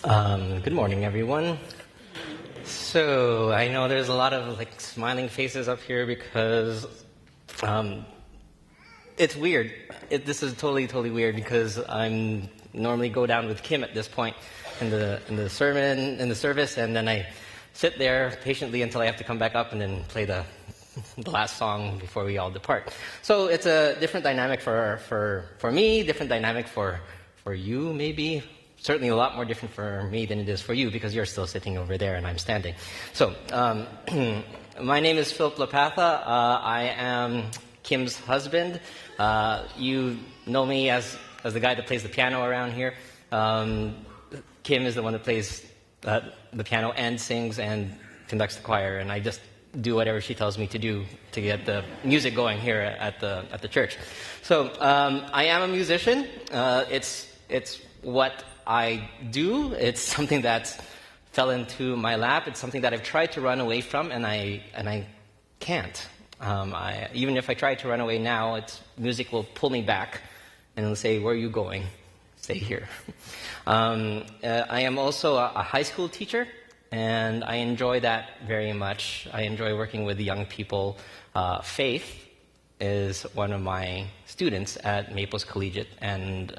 Good morning, everyone. So I know there's a lot of smiling faces up here because it's weird. This is totally weird because I'm normally go down with Kim at this point in the service, and then I sit there patiently until I have to come back up and then play the last song before we all depart. So it's a different dynamic for me, different dynamic for you maybe. Certainly a lot more different for me than it is for you because you're still sitting over there and I'm standing. So, my name is Philip Lapatha. I am Kim's husband. You know me as the guy that plays the piano around here. Kim is the one that plays the piano and sings and conducts the choir, and I just do whatever she tells me to do to get the music going here at the church. So, I am a musician. It's what I do. It's something that fell into my lap. It's something that I've tried to run away from, and I can't. Even if I try to run away now, music will pull me back and it'll say, "Where are you going? Stay here." I am also a high school teacher, and I enjoy that very much. I enjoy working with young people. Faith is one of my students at Maples Collegiate, and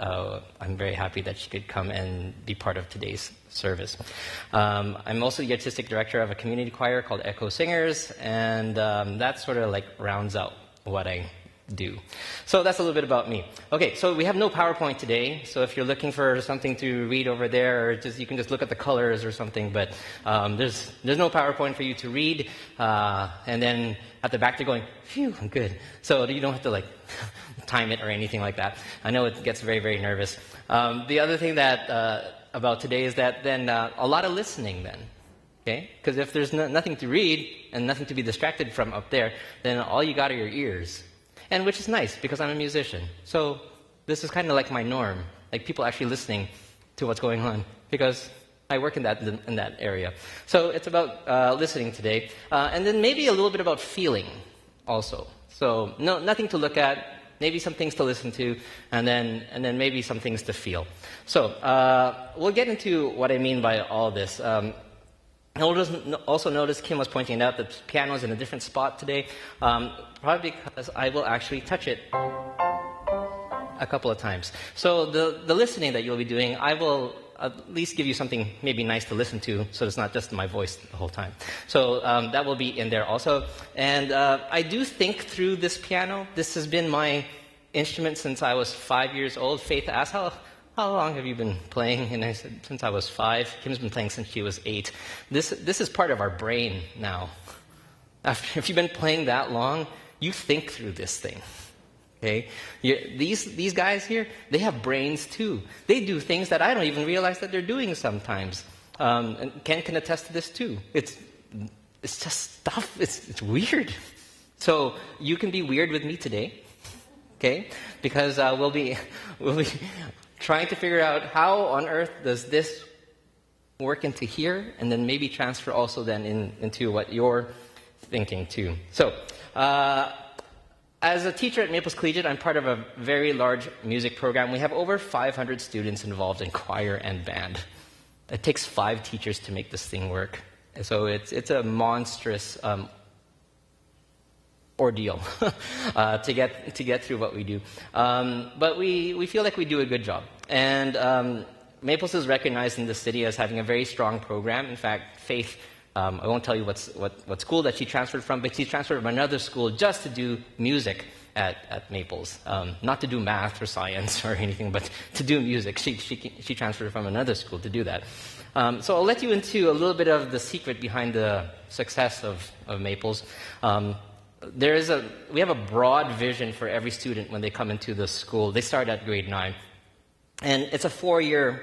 I'm very happy that she could come and be part of today's service. I'm also the artistic director of a community choir called Echo Singers, and that sort of rounds out what I do. So that's a little bit about me. Okay, so we have no PowerPoint today, so if you're looking for something to read over there, or you can just look at the colors or something, but there's no PowerPoint for you to read, and then at the back they're going, "Phew, I'm good." So you don't have to time it or anything like that. I know it gets very nervous. The other thing that about today is that then a lot of listening then. Okay? Because if there's nothing to read and nothing to be distracted from up there, then all you got are your ears. And which is nice because I'm a musician. So this is kind of like my norm, people actually listening to what's going on because I work in that area. So it's about listening today, and then maybe a little bit about feeling also. So nothing to look at, maybe some things to listen to, and then maybe some things to feel. So we'll get into what I mean by all this. Also notice Kim was pointing out that the piano is in a different spot today, probably because I will actually touch it a couple of times. So the listening that you'll be doing, I will at least give you something maybe nice to listen to, so it's not just my voice the whole time. So that will be in there also. And I do think through this piano. This has been my instrument since I was 5 years old. Faith asked, how long have you been playing? And I said, since I was 5. Kim's been playing since she was 8. This is part of our brain now. If you've been playing that long, you think through this thing. Okay? These guys here, they have brains too. They do things that I don't even realize that they're doing sometimes. And Ken can attest to this too. It's just stuff. It's weird. So you can be weird with me today. Okay? Because we'll be trying to figure out how on earth does this work into here, and then maybe transfer also then into what you're thinking too. So, as a teacher at Maples Collegiate, I'm part of a very large music program. We have over 500 students involved in choir and band. It takes 5 teachers to make this thing work. So it's a monstrous ordeal to get through what we do. But we feel like we do a good job. And Maples is recognized in the city as having a very strong program. In fact, Faith, I won't tell you what school that she transferred from, but she transferred from another school just to do music at Maples. Not to do math or science or anything, but to do music. She transferred from another school to do that. So I'll let you into a little bit of the secret behind the success of Maples. We have a broad vision for every student when they come into the school. They start at grade 9. And it's a four-year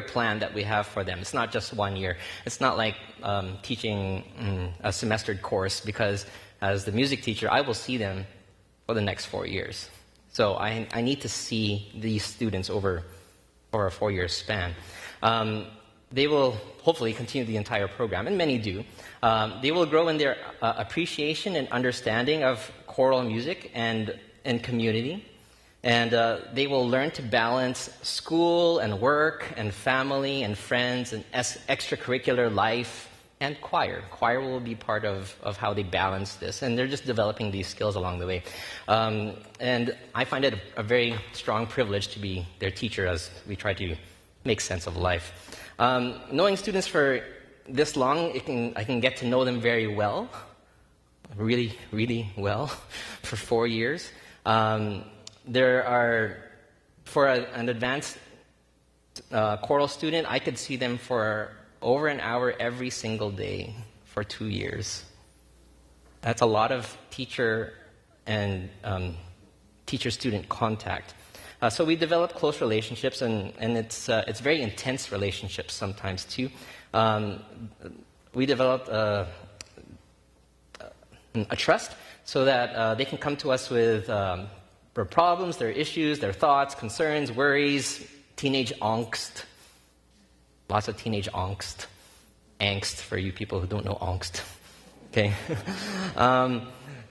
plan that we have for them. It's not just 1 year. It's not like teaching a semestered course, because as the music teacher, I will see them for the next 4 years. So I need to see these students over a 4-year span. They will hopefully continue the entire program, and many do. They will grow in their appreciation and understanding of choral music and community. And they will learn to balance school and work and family and friends and extracurricular life and choir. Choir will be part of how they balance this. And they're just developing these skills along the way. And I find it a very strong privilege to be their teacher as we try to make sense of life. Knowing students for this long, I can get to know them very well. Really, really well for 4 years. There are, for an advanced choral student, I could see them for over an hour every single day for 2 years. That's a lot of teacher and teacher-student contact. So we develop close relationships, and it's very intense relationships sometimes too. We develop a trust so that they can come to us with their problems, their issues, their thoughts, concerns, worries, teenage angst. Lots of teenage angst. Angst for you people who don't know angst. Okay.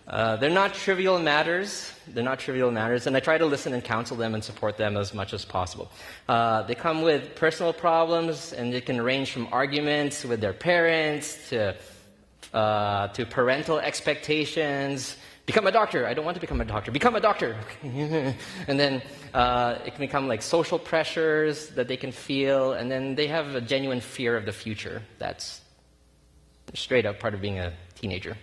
They're not trivial matters. They're not trivial matters. And I try to listen and counsel them and support them as much as possible. They come with personal problems, and it can range from arguments with their parents to parental expectations. Become a doctor. I don't want to become a doctor. Become a doctor. And then it can become like social pressures that they can feel. And then they have a genuine fear of the future. That's straight up part of being a teenager.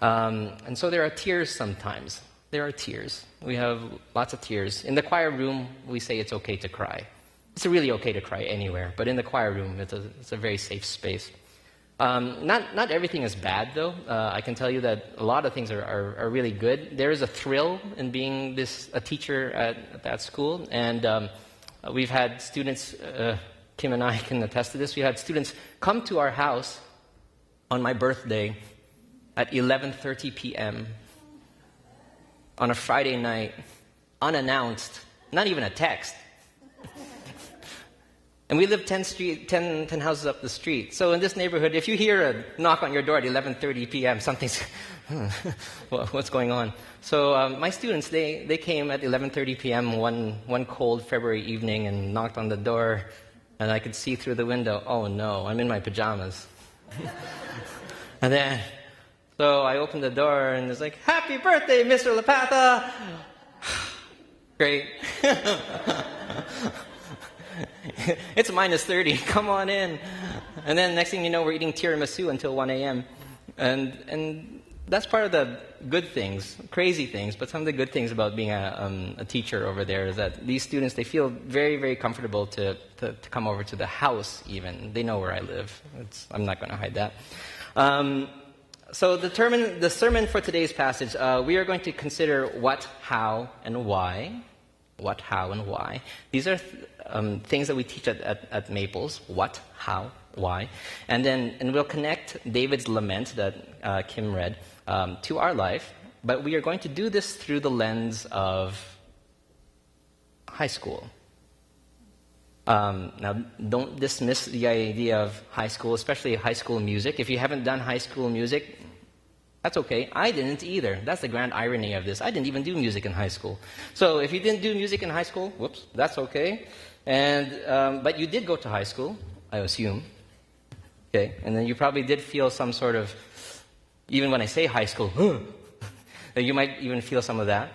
And so there are tears sometimes. There are tears. We have lots of tears. In the choir room, we say it's okay to cry. It's really okay to cry anywhere. But in the choir room, it's a very safe space. Not everything is bad, though. I can tell you that a lot of things are really good. There is a thrill in being a teacher at that school. And we've had students, Kim and I can attest to this, we had students come to our house on my birthday at 11:30 p.m. on a Friday night, unannounced, not even a text. And we live 10 houses up the street. So in this neighborhood, if you hear a knock on your door at 11:30 p.m., something's, what's going on? So my students, they came at 11:30 p.m. one cold February evening and knocked on the door, and I could see through the window, oh no, I'm in my pajamas. And then, so I opened the door and it's like, happy birthday, Mr. Lapatha! Great. It's minus 30. Come on in. And then next thing you know, we're eating tiramisu until 1 a.m. And that's part of the good things, crazy things, but some of the good things about being a teacher over there is that these students, they feel very, very comfortable to come over to the house even. They know where I live. I'm not going to hide that. So the sermon for today's passage, we are going to consider what, how, and why. What, how, and why. These are things that we teach at Maples. What, how, why. And we'll connect David's lament that Kim read to our life. But we are going to do this through the lens of high school. Now, don't dismiss the idea of high school, especially high school music. If you haven't done high school music, that's okay. I didn't either. That's the grand irony of this. I didn't even do music in high school. So if you didn't do music in high school, whoops, that's okay. And but you did go to high school, I assume. Okay, and then you probably did feel some sort of, even when I say high school, you might even feel some of that.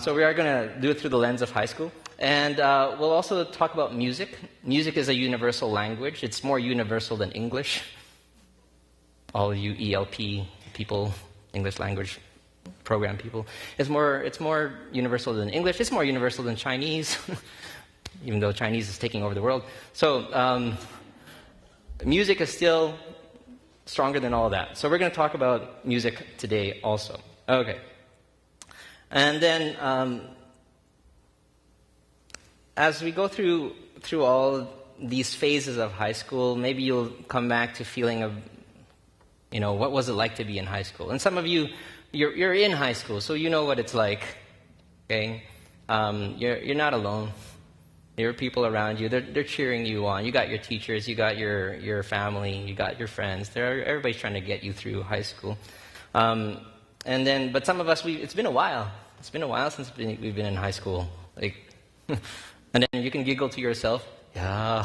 So we are going to do it through the lens of high school. And we'll also talk about music. Music is a universal language. It's more universal than English. All you ELP people, English language program people. It's more universal than English. It's more universal than Chinese, even though Chinese is taking over the world. So music is still stronger than all that. So we're going to talk about music today also. Okay. And then as we go through all these phases of high school, maybe you'll come back to feeling of, what was it like to be in high school? And some of you, you're in high school, so you know what it's like. Okay, you're not alone. There are people around you. They're cheering you on. You got your teachers, you got your family, you got your friends. Everybody's trying to get you through high school. But some of us, it's been a while. It's been a while since we've been in high school. Like, and then you can giggle to yourself. Yeah,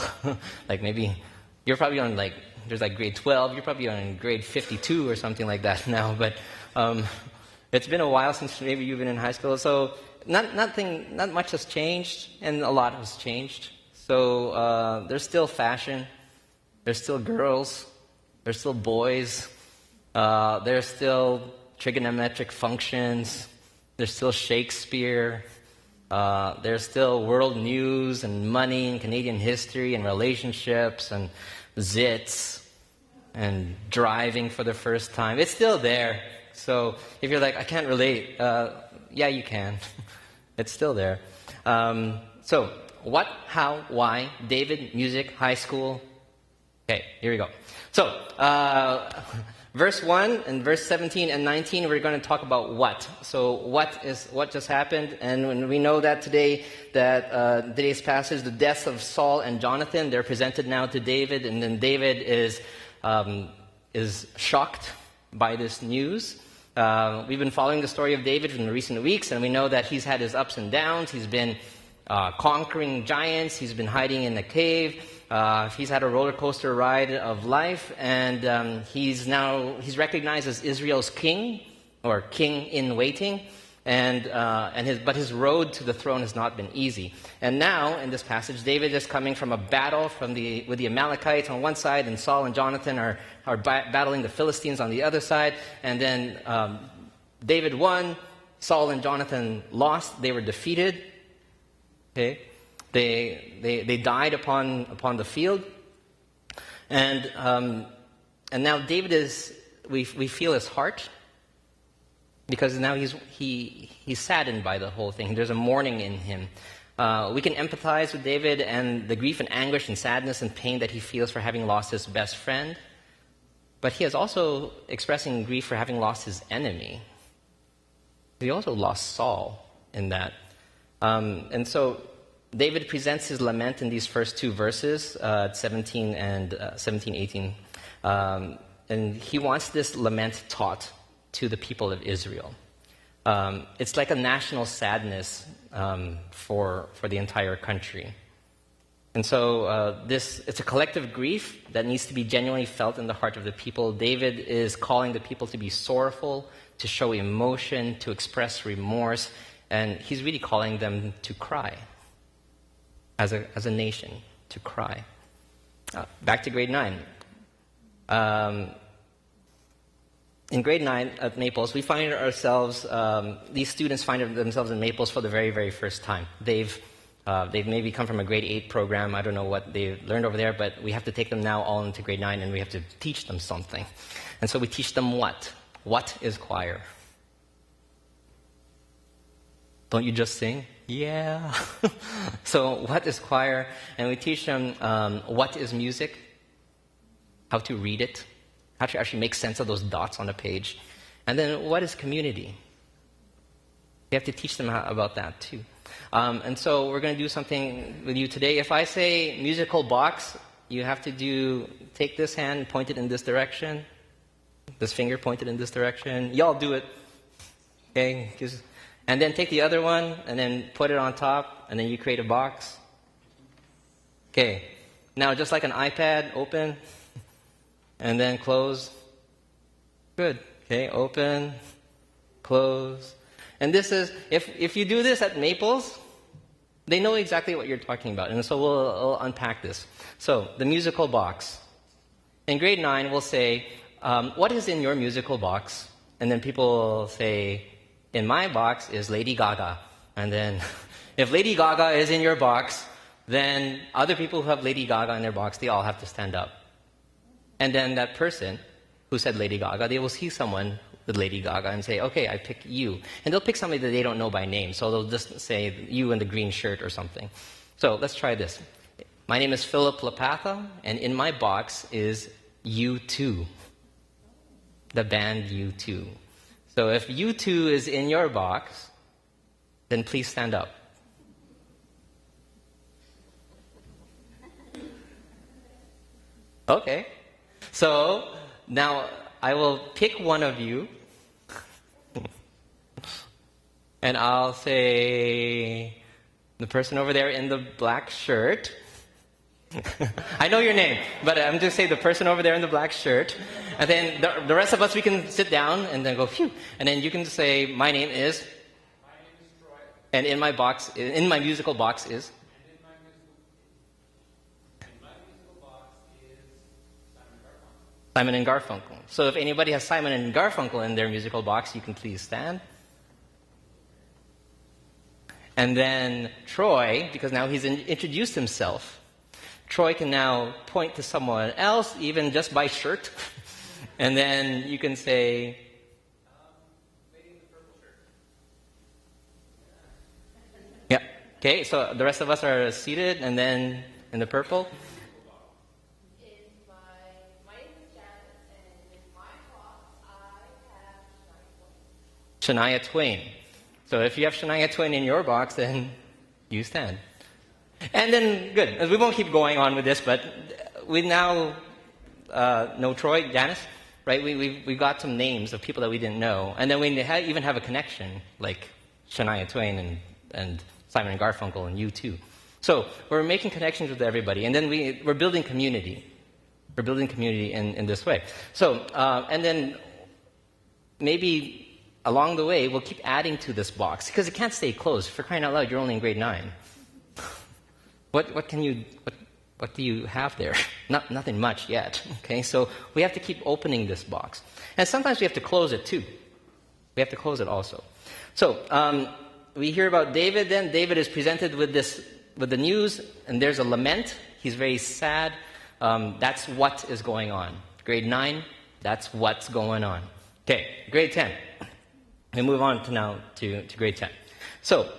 like maybe you're probably on like there's like grade 12. You're probably on grade 52 or something like that now. But it's been a while since maybe you've been in high school. So not much has changed, and a lot has changed. So there's still fashion. There's still girls. There's still boys. There's still trigonometric functions. There's still Shakespeare. There's still world news and money and Canadian history and relationships and zits and driving for the first time. It's still there. So if you're like, I can't relate, yeah, you can. It's still there. So what, how, why, David, music, high school. Okay, here we go. So, verse 1 and verse 17 and 19, we're going to talk about what. So what just happened, and when we know that today's passage, the deaths of Saul and Jonathan, they're presented now to David, and then David is shocked by this news. We've been following the story of David in recent weeks, and we know that he's had his ups and downs. He's been conquering giants. He's been hiding in a cave. He's had a roller coaster ride of life, and he's recognized as Israel's king, or king in waiting, but his road to the throne has not been easy. And now in this passage, David is coming from a battle with the Amalekites on one side, and Saul and Jonathan are battling the Philistines on the other side. And then David won, Saul and Jonathan lost. They were defeated. Okay. They died upon the field, and now David we feel his heart, because now he's saddened by the whole thing. There's a mourning in him. We can empathize with David and the grief and anguish and sadness and pain that he feels for having lost his best friend, but he is also expressing grief for having lost his enemy. He also lost Saul in that, and so David presents his lament in these first two verses, 17 and 18. And he wants this lament taught to the people of Israel. It's like a national sadness for the entire country. And so it's a collective grief that needs to be genuinely felt in the heart of the people. David is calling the people to be sorrowful, to show emotion, to express remorse, and he's really calling them to cry. As a nation, to cry. Back to grade 9. In grade 9 at Maples, we find ourselves, these students find themselves in Maples for the very, very first time. They've maybe come from a grade 8 program. I don't know what they've learned over there, but we have to take them now all into grade 9, and we have to teach them something. And so we teach them what? What is choir? Don't you just sing? Yeah. So what is choir? And we teach them what is music, how to read it, how to actually make sense of those dots on a page. And then what is community? You have to teach them about that too. And so we're going to do something with you today. If I say musical box, you have to take this hand, point it in this direction, this finger pointed in this direction. Y'all do it. Okay? And then take the other one, and then put it on top, and then you create a box. Okay. Now, just like an iPad, open, and then close. Good. Okay, open, close. And this is, if you do this at Maples, they know exactly what you're talking about. And so we'll unpack this. So, the musical box. In grade 9, we'll say, what is in your musical box? And then people will say, in my box is Lady Gaga. And then if Lady Gaga is in your box, then other people who have Lady Gaga in their box, they all have to stand up. And then that person who said Lady Gaga, they will see someone with Lady Gaga and say, okay, I pick you. And they'll pick somebody that they don't know by name. So they'll just say you in the green shirt or something. So let's try this. My name is Philip Lapatha, and in my box is U2. The band U2. So if U2 is in your box, then please stand up. Okay. So now I will pick one of you, And I'll say, the person over there in the black shirt. I know your name, but I'm just saying the person over there in the black shirt. And then the rest of us, we can sit down and then go, phew. And then you can say, my name is. Troy. And in my musical box is. Simon and Garfunkel. So if anybody has Simon and Garfunkel in their musical box, you can please stand. And then Troy, because now he's introduced himself, Troy can now point to someone else, even just by shirt. And then you can say, Lady in the purple shirt. yeah. Okay, so the rest of us are seated, and then in the purple. Shania Twain. So if you have Shania Twain in your box, then you stand. And then, good. We won't keep going on with this, but we now know Troy, Janice, right? We got some names of people that we didn't know. And then we even have a connection, like Shania Twain and Simon and Garfunkel and you too. So we're making connections with everybody. And then we're building community. We're building community in this way. So, and then maybe along the way, we'll keep adding to this box because it can't stay closed. For crying out loud, you're only in grade 9. What do you have there? Nothing much yet. Okay, so we have to keep opening this box, and sometimes we have to close it too. We have to close it also. So we hear about David. Then David is presented with the news, and there's a lament. He's very sad. That's what is going on. Grade 9. That's what's going on. Okay, grade 10. We move on to grade 10. So,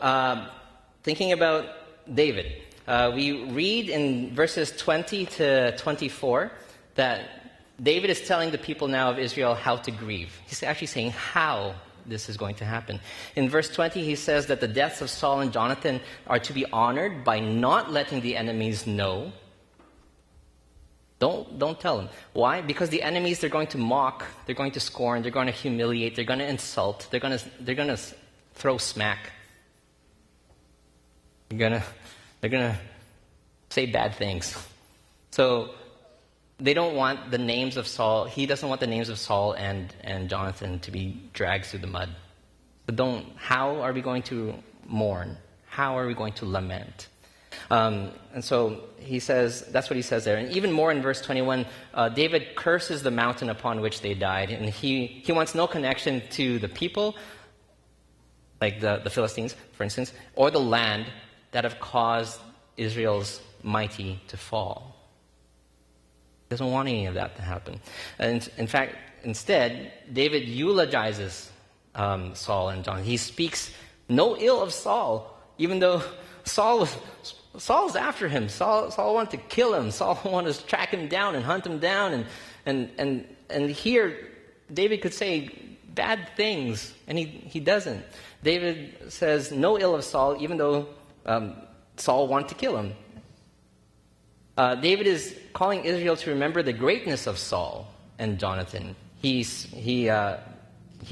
thinking about David, we read in verses 20 to 24 that David is telling the people now of Israel how to grieve. He's actually saying how this is going to happen. In verse 20, he says that the deaths of Saul and Jonathan are to be honored by not letting the enemies know. Don't tell them. Why? Because the enemies, they're going to mock, they're going to scorn, they're going to humiliate, they're going to insult, they're going to throw smack. They're going to say bad things. So they don't want the names of Saul. He doesn't want the names of Saul and Jonathan to be dragged through the mud. So how are we going to mourn? How are we going to lament? And so he says, that's what he says there. And even more in verse 21, David curses the mountain upon which they died. And he wants no connection to the people, like the Philistines, for instance, or the land that have caused Israel's mighty to fall. He doesn't want any of that to happen. And in fact, instead, David eulogizes Saul and Jonathan. He speaks no ill of Saul, even though Saul's after him. Saul wanted to kill him. Saul wanted to track him down and hunt him down. And here, David could say bad things, and he doesn't. David says no ill of Saul, even though Saul wanted to kill him. David is calling Israel to remember the greatness of Saul and Jonathan. He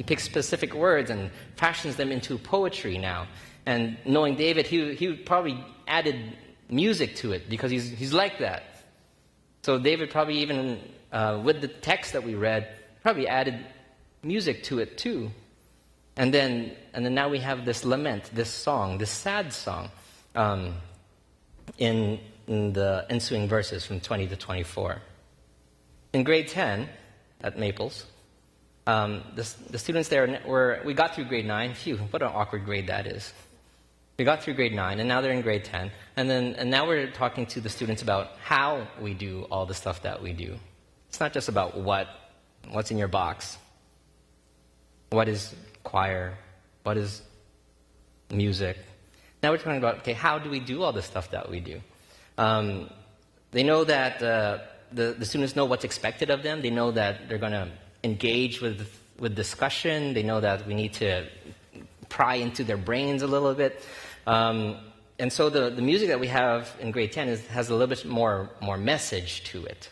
picks specific words and fashions them into poetry now. And knowing David, he probably added music to it because he's like that. So David probably even, with the text that we read, probably added music to it too. And then now we have this lament, this song, this sad song, in the ensuing verses from 20 to 24. In grade 10 at Maples, the students there we got through grade 9. Phew, what an awkward grade that is. We got through grade 9, and now they're in grade 10. And now we're talking to the students about how we do all the stuff that we do. It's not just about what's in your box. What is choir? What is music? Now we're talking about, okay, how do we do all the stuff that we do? They know that the students know what's expected of them. They know that they're going to engage with discussion. They know that we need to pry into their brains a little bit. And so the music that we have in grade 10 has a little bit more message to it.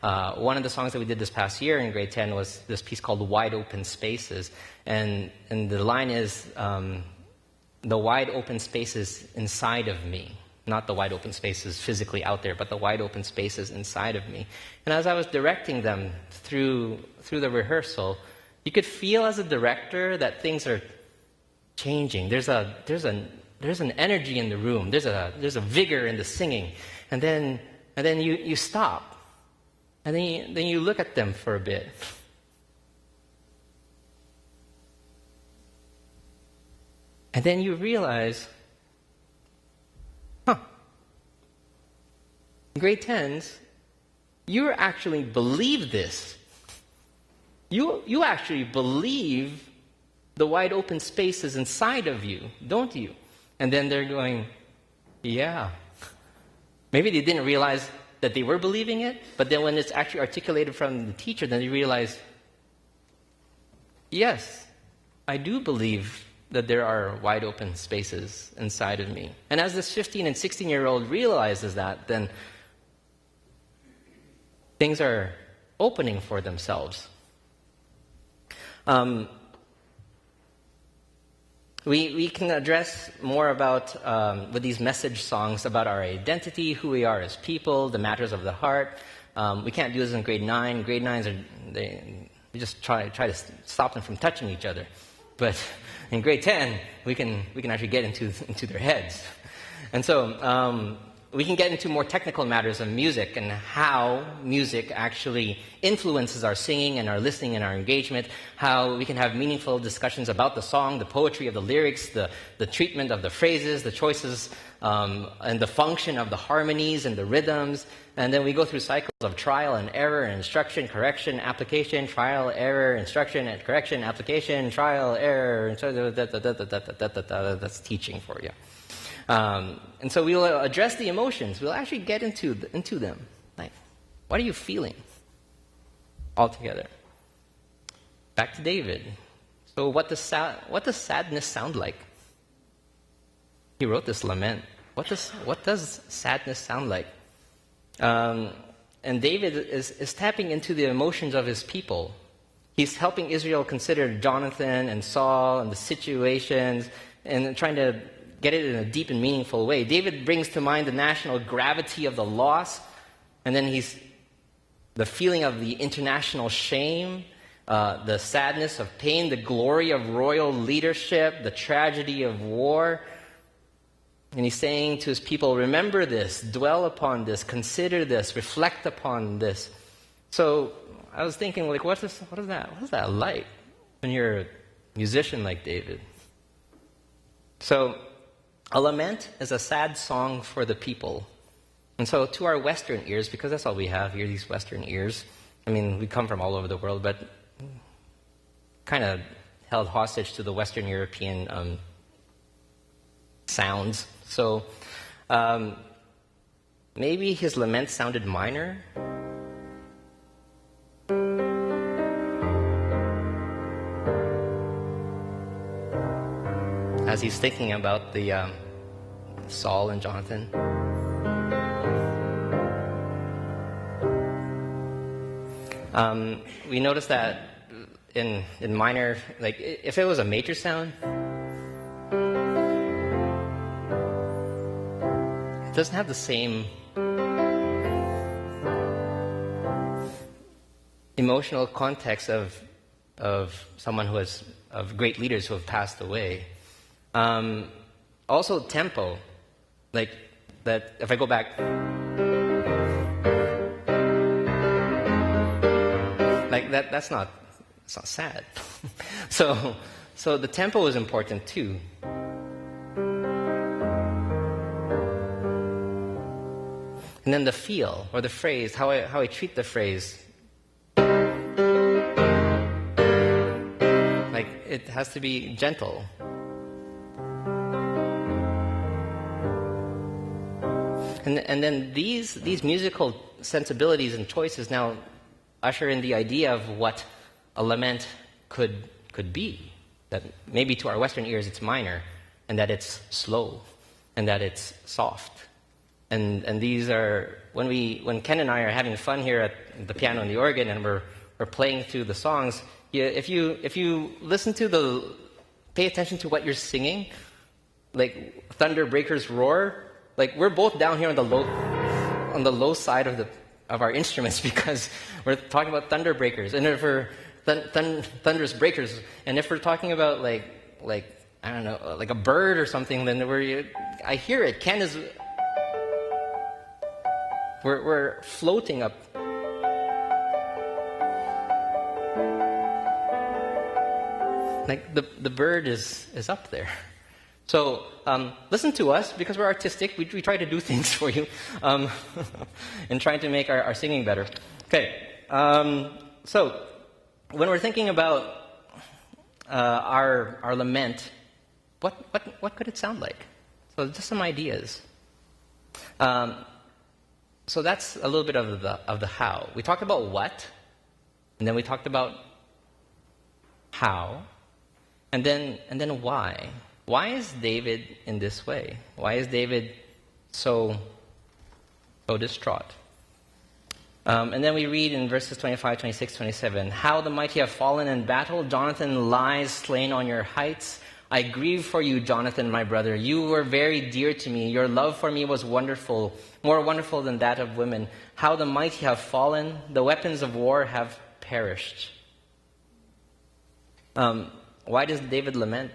One of the songs that we did this past year in grade 10 was this piece called Wide Open Spaces. And the line is, the wide open spaces inside of me. Not the wide open spaces physically out there, but the wide open spaces inside of me. And as I was directing them through the rehearsal, you could feel as a director that things are changing. There's an energy in the room. There's a vigor in the singing. And then you stop. And then you look at them for a bit. And then you realize, in grade 10s, you actually believe this. You actually believe the wide open spaces inside of you, don't you? And then they're going, yeah. Maybe they didn't realize that they were believing it, but then when it's actually articulated from the teacher, then they realize, yes, I do believe that there are wide open spaces inside of me. And as this 15 and 16-year-old realizes that, then things are opening for themselves. We can address more about, with these message songs, about our identity, who we are as people, the matters of the heart. We can't do this in grade 9. Grade 9s, we just try to stop them from touching each other. But in grade 10, we can actually get into their heads. And so we can get into more technical matters of music and how music actually influences our singing and our listening and our engagement, how we can have meaningful discussions about the song, the poetry of the lyrics, the treatment of the phrases, the choices, and the function of the harmonies and the rhythms. And then we go through cycles of trial and error, and instruction, correction, application, trial, error, instruction, and correction, application, trial, error, and so that's teaching for you. And so we'll address the emotions. We'll actually get into them. Like, what are you feeling? All together. Back to David. So what does sadness sound like? He wrote this lament. What does sadness sound like? And David is tapping into the emotions of his people. He's helping Israel consider Jonathan and Saul and the situations and trying to get it in a deep and meaningful way. David brings to mind the national gravity of the loss, and then the feeling of the international shame, the sadness of pain, the glory of royal leadership, the tragedy of war. And he's saying to his people, remember this, dwell upon this, consider this, reflect upon this. So I was thinking, like, what is that like when you're a musician like David? So a lament is a sad song for the people. And so to our Western ears, because that's all we have here, these Western ears, I mean, we come from all over the world, but kind of held hostage to the Western European sounds. So maybe his lament sounded minor. As he's thinking about the Saul and Jonathan. We notice that in minor, like if it was a major sound, it doesn't have the same emotional context of someone who has, of great leaders who have passed away. Also tempo, like that. If I go back, like that. That's not sad. So the tempo is important too. And then the feel or the phrase, how I treat the phrase. Like it has to be gentle. And then these musical sensibilities and choices now usher in the idea of what a lament could be. That maybe to our Western ears it's minor, and that it's slow, and that it's soft. And these are when Ken and I are having fun here at the piano and the organ, and we're playing through the songs. If you listen to pay attention to what you're singing, like thunder breakers roar. Like we're both down here on the low side of our instruments because we're talking about thunder breakers, and if we're thunderous breakers, and if we're talking about like I don't know, like a bird or something, then I hear it. Ken is. We're floating up. Like the bird is up there. So listen to us, because we're artistic. We try to do things for you and trying to make our singing better. Okay, so when we're thinking about our lament, what could it sound like? So just some ideas. So that's a little bit of the how. We talked about what, and then we talked about how, and then why. Why is David in this way? Why is David so distraught? And then we read in verses 25, 26, 27, how the mighty have fallen in battle. Jonathan lies slain on your heights. I grieve for you, Jonathan, my brother. You were very dear to me. Your love for me was wonderful, more wonderful than that of women. How the mighty have fallen. The weapons of war have perished. Why does David lament?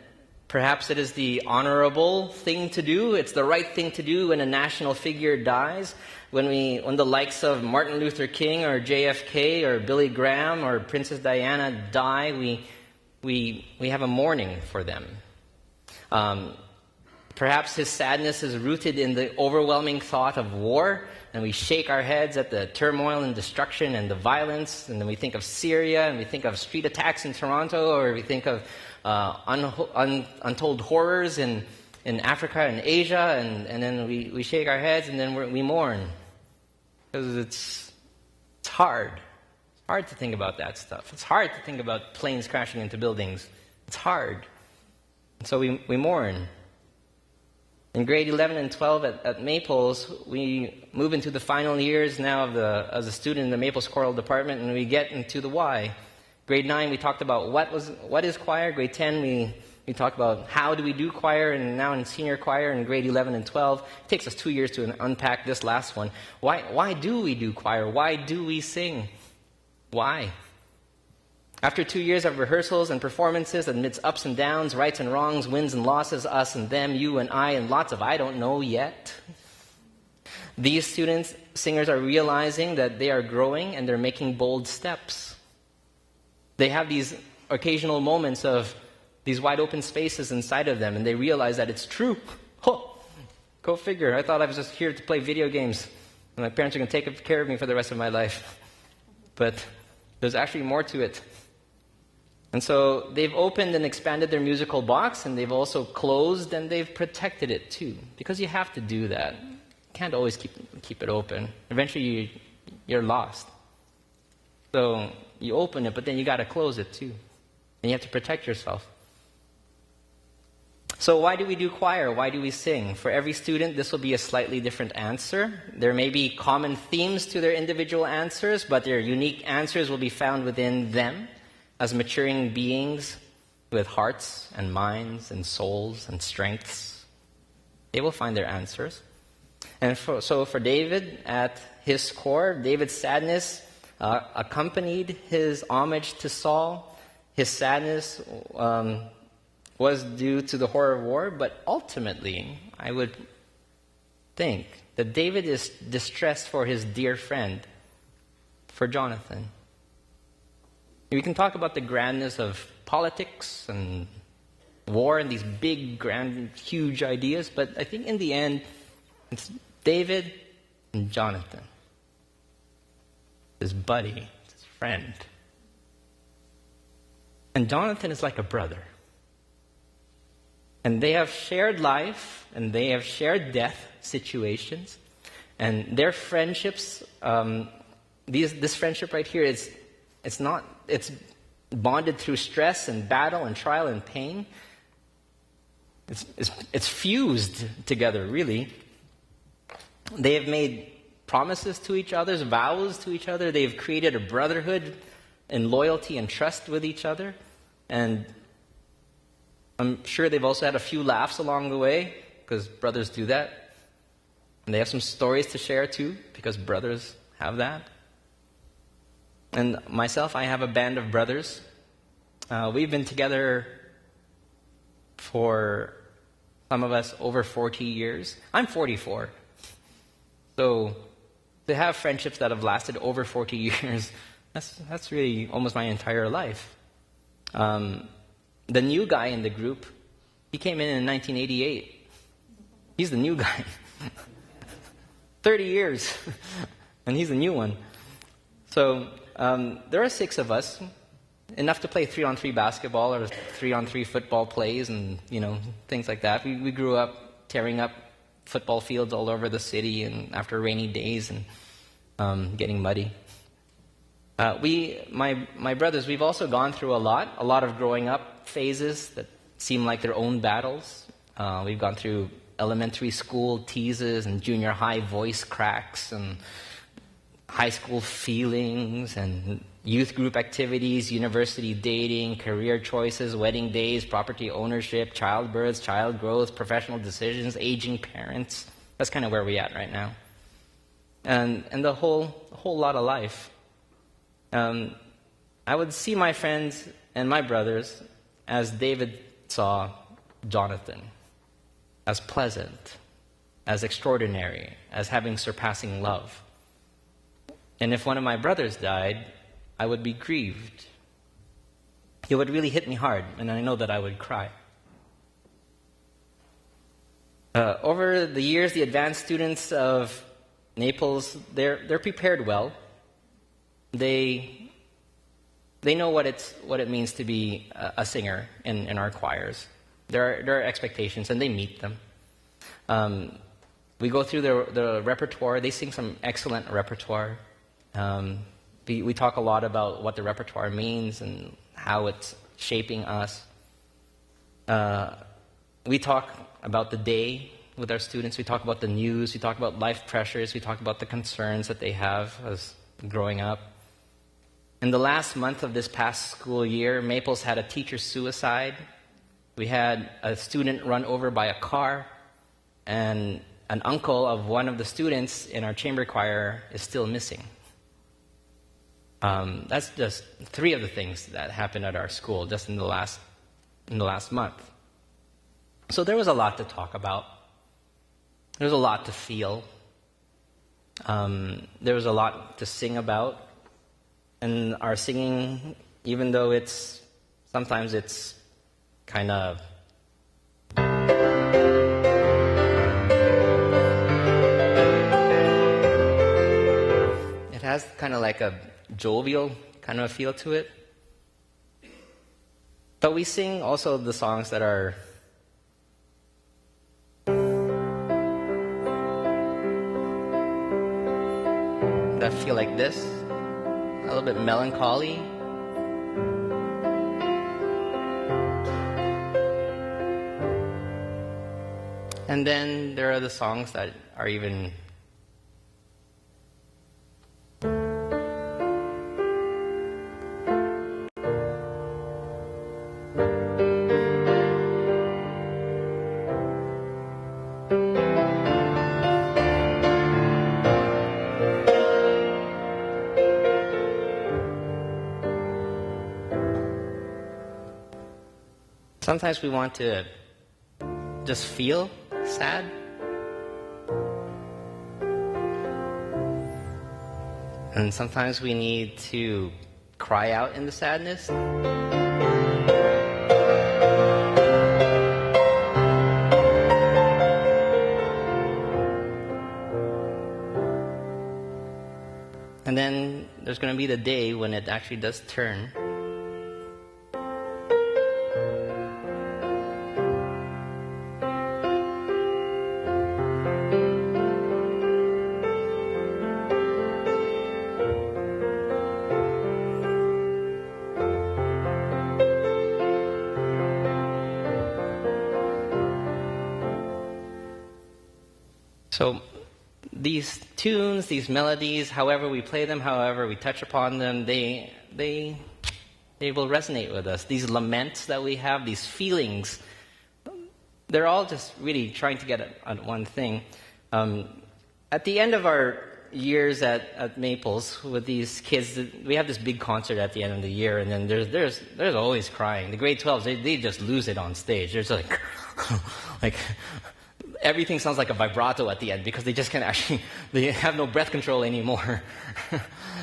Perhaps it is the honorable thing to do. It's the right thing to do when a national figure dies. When the likes of Martin Luther King or JFK or Billy Graham or Princess Diana die, we have a mourning for them. Perhaps his sadness is rooted in the overwhelming thought of war, and we shake our heads at the turmoil and destruction and the violence, and then we think of Syria, and we think of street attacks in Toronto, or we think of untold horrors in Africa and Asia, and then we shake our heads, and then we mourn. Because it's hard. It's hard to think about that stuff. It's hard to think about planes crashing into buildings. It's hard. And so we mourn. In grade 11 and 12 at Maples, we move into the final years now as a student in the Maples choral department, and we get into the why. Grade 9, we talked about what is choir. Grade 10, we talked about how do we do choir, and now in senior choir in grade 11 and 12. It takes us 2 years to unpack this last one. Why do we do choir? Why do we sing? Why? After 2 years of rehearsals and performances, amidst ups and downs, rights and wrongs, wins and losses, us and them, you and I, and lots of I don't know yet, these students, singers, are realizing that they are growing and they're making bold steps. They have these occasional moments of these wide open spaces inside of them, and they realize that it's true. Oh, go figure. I thought I was just here to play video games, and my parents are going to take care of me for the rest of my life. But there's actually more to it. And so they've opened and expanded their musical box, and they've also closed and they've protected it too. Because you have to do that. You can't always keep it open. Eventually you're lost. So you open it, but then you got to close it too. And you have to protect yourself. So why do we do choir? Why do we sing? For every student, this will be a slightly different answer. There may be common themes to their individual answers, but their unique answers will be found within them as maturing beings with hearts and minds and souls and strengths. They will find their answers. And so for David, at his core, David's sadness accompanied his homage to Saul. His sadness was due to the horror of war, but ultimately, I would think that David is distressed for his dear friend, for Jonathan. We can talk about the grandness of politics and war and these big, grand, huge ideas, but I think in the end, it's David and Jonathan. His buddy, his friend. And Jonathan is like a brother. And they have shared life, and they have shared death situations. And their friendships, this friendship right here, it's bonded through stress and battle and trial and pain. It's fused together, really. They have made promises to each other, vows to each other. They've created a brotherhood in loyalty and trust with each other. And I'm sure they've also had a few laughs along the way, because brothers do that. And they have some stories to share too, because brothers have that. And myself, I have a band of brothers. We've been together for, some of us, over 40 years. I'm 44. So to have friendships that have lasted over 40 years, that's really almost my entire life. The new guy in the group, he came in 1988. He's the new guy. 30 years, and he's the new one. So there are 6 of us, enough to play 3-on-3 basketball or 3-on-3 football plays and, things like that. We grew up tearing up football fields all over the city and after rainy days and getting muddy. My brothers, we've also gone through a lot of growing up phases that seem like their own battles. We've gone through elementary school teases and junior high voice cracks and high school feelings and youth group activities, university dating, career choices, wedding days, property ownership, childbirths, child growth, professional decisions, aging parents. That's kind of where we're at right now. And the whole lot of life. I would see my friends and my brothers as David saw Jonathan, as pleasant, as extraordinary, as having surpassing love. And if one of my brothers died, I would be grieved. It would really hit me hard, and I know that I would cry. Over the years, the advanced students of Naples, they're prepared well. They know what it means to be a singer in our choirs. There are expectations, and they meet them. We go through the repertoire. They sing some excellent repertoire. We talk a lot about what the repertoire means and how it's shaping us. We talk about the day with our students. We talk about the news. We talk about life pressures. We talk about the concerns that they have as growing up. In the last month of this past school year, Maples had a teacher suicide. We had a student run over by a car, and an uncle of one of the students in our chamber choir is still missing. That's just 3 of the things that happened at our school just in the last month. So there was a lot to talk about. There was a lot to feel. There was a lot to sing about. And our singing, even though sometimes it's kind of it has kind of like a jovial kind of a feel to it. But we sing also the songs that are that feel like this, a little bit melancholy. And then there are the songs that are even sometimes we want to just feel sad. And sometimes we need to cry out in the sadness. And then there's going to be the day when it actually does turn. So these tunes, these melodies, however we play them, however we touch upon them, they resonate with us. These laments that we have, these feelings, they're all just really trying to get at one thing. At the end of our years at Maples with these kids, we have this big concert at the end of the year, and then there's always crying. The grade 12s, they just lose it on stage. There's like, like everything sounds like a vibrato at the end because they just can't actually, they have no breath control anymore.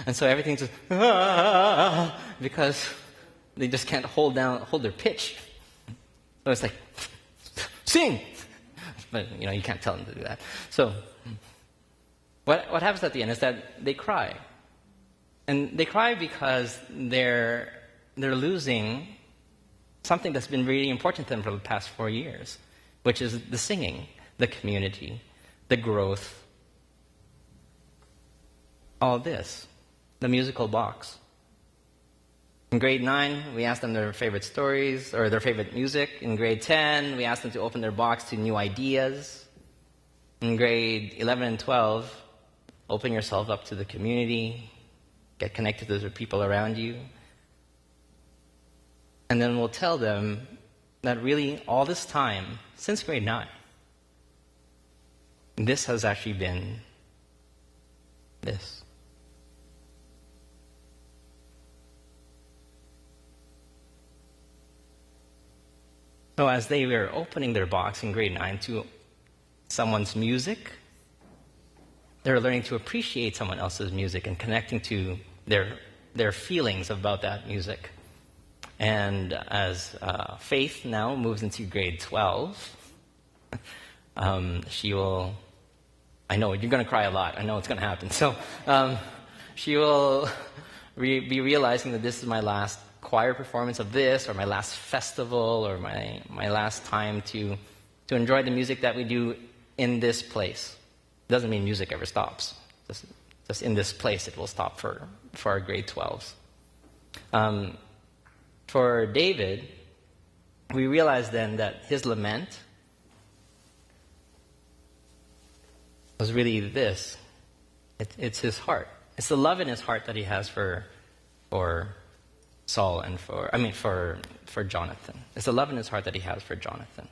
And so everything's just, because they just can't hold their pitch. So it's like, sing! But, you can't tell them to do that. So, what happens at the end is that they cry. And they cry because they're losing something that's been really important to them for the past 4 years, which is the singing, the community, the growth, all this, the musical box. In grade 9, we asked them their favorite stories or their favorite music. In grade 10, we asked them to open their box to new ideas. In grade 11 and 12, open yourself up to the community, get connected to the people around you. And then we'll tell them that really all this time, since grade 9, this has actually been this. So as they were opening their box in grade 9 to someone's music, they were learning to appreciate someone else's music and connecting to their feelings about that music. And as Faith now moves into grade 12, she will, I know you're going to cry a lot. I know it's going to happen. So she will be realizing that this is my last choir performance of this, or my last festival, or my last time to enjoy the music that we do in this place. It doesn't mean music ever stops. Just in this place it will stop for our grade 12s. For David, we realized then that his lament was really this. It's his heart. It's the love in his heart that he has for Saul and for Jonathan. It's the love in his heart that he has for Jonathan.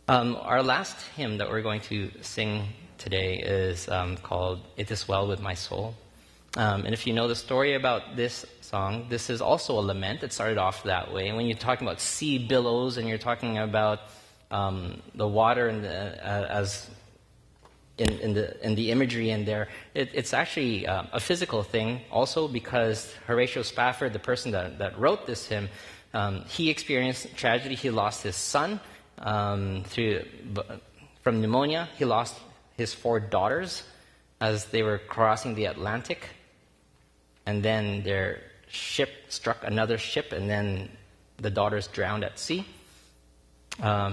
Our last hymn that we're going to sing today is called "It Is Well With My Soul." And if you know the story about this song, this is also a lament. It started off that way. And when you're talking about sea billows and you're talking about the water and as in the imagery in there, it's actually a physical thing also, because Horatio Spafford, the person that wrote this hymn, he experienced tragedy. He lost his son from pneumonia. He lost his 4 daughters as they were crossing the Atlantic. And then their ship struck another ship, and then the daughters drowned at sea.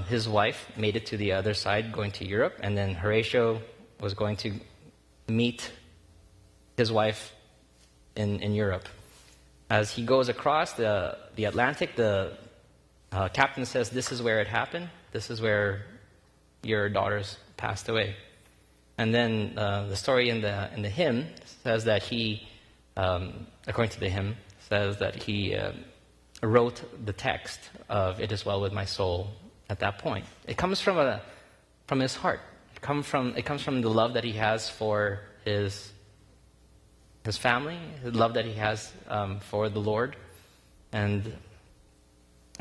His wife made it to the other side, going to Europe, and then Horatio was going to meet his wife in Europe. As he goes across the Atlantic, the captain says, "This is where it happened. This is where your daughters passed away." And then the story in the hymn says that he, according to the hymn, says that he wrote the text of "It Is Well With My Soul" at that point. It comes from his heart. It comes from the love that he has for his family, the love that he has for the Lord, and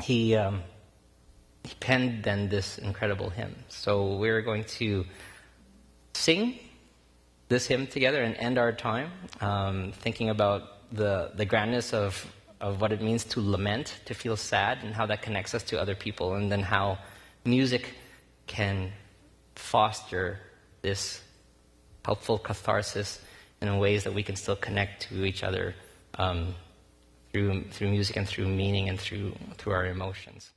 he penned then this incredible hymn. So we're going to sing this hymn together and end our time thinking about the grandness of what it means to lament, to feel sad, and how that connects us to other people, and then how music can foster this helpful catharsis in ways that we can still connect to each other through music and through meaning and through our emotions.